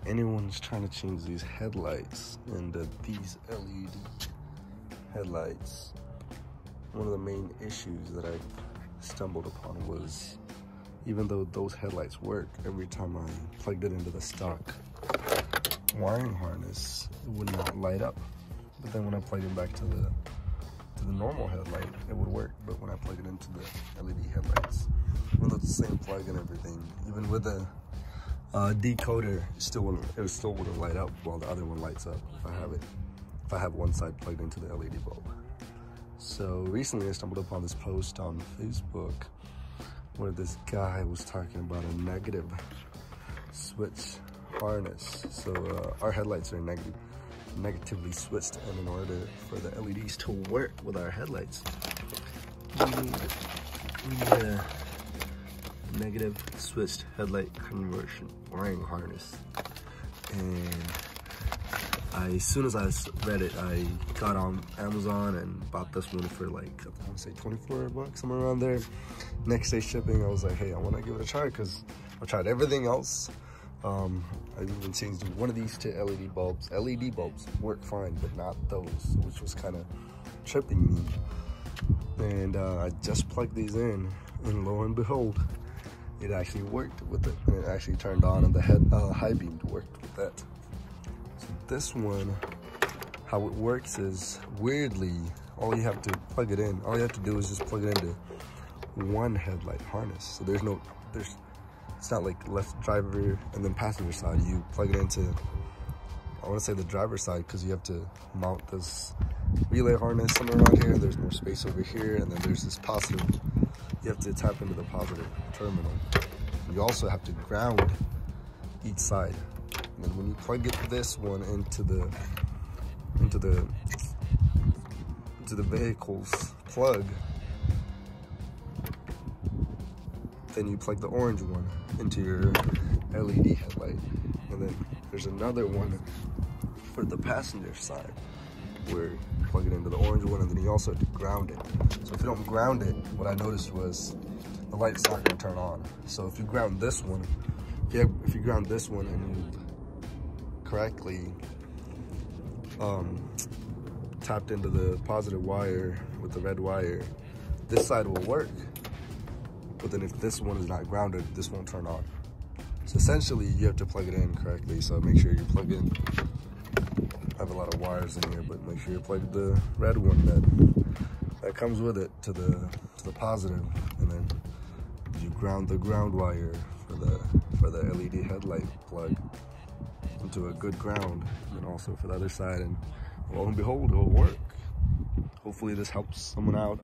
anyone's trying to change these headlights and these LED headlights, one of the main issues that I stumbled upon was, even though those headlights work, every time I plugged it into the stock wiring harness, it would not light up. But then when I plugged it back to the normal headlight, it would work. But when I plug it into the LED headlights, even though it's the same plug and everything, even with the decoder, it still wouldn't light up while the other one lights up if I have one side plugged into the LED bulb. So recently I stumbled upon this post on Facebook where this guy was talking about a negative switch harness. So our headlights are negatively switched, and in order for the LEDs to work with our headlights, we need a negative switched headlight conversion wiring harness. And as soon as I read it, I got on Amazon and bought this one for like, I want to say 24 bucks, somewhere around there. Next day shipping, I was like, hey, I want to give it a try because I've tried everything else. I even changed one of these to LED bulbs. LED bulbs work fine, but not those, which was kind of tripping me. And I just plugged these in, and lo and behold, it actually worked with it. And it actually turned on, and the high beam worked with that. So this one, how it works is, weirdly, all you have to plug it in. All you have to do is just plug it into one headlight harness. So it's not like left driver and then passenger side. You plug it into, I want to say the driver's side, because you have to mount this relay harness somewhere around here. There's more space over here, and then there's this positive. You have to tap into the positive terminal. You also have to ground each side. And then when you plug this one into the vehicle's plug, then you plug the orange one into your LED headlight. And then there's another one for the passenger side where you plug it into the orange one, and then you also have to ground it. So if you don't ground it, what I noticed was the light's not gonna turn on. So if you ground this one, if you ground this one and you correctly tapped into the positive wire with the red wire, this side will work. But then if this one is not grounded, this won't turn on. So essentially, you have to plug it in correctly. So make sure you plug in. I have a lot of wires in here, but make sure you plug the red one that comes with it to the positive, and then you ground the ground wire for the LED headlight plug into a good ground, and then also for the other side. And lo and behold, it will work. Hopefully, this helps someone out.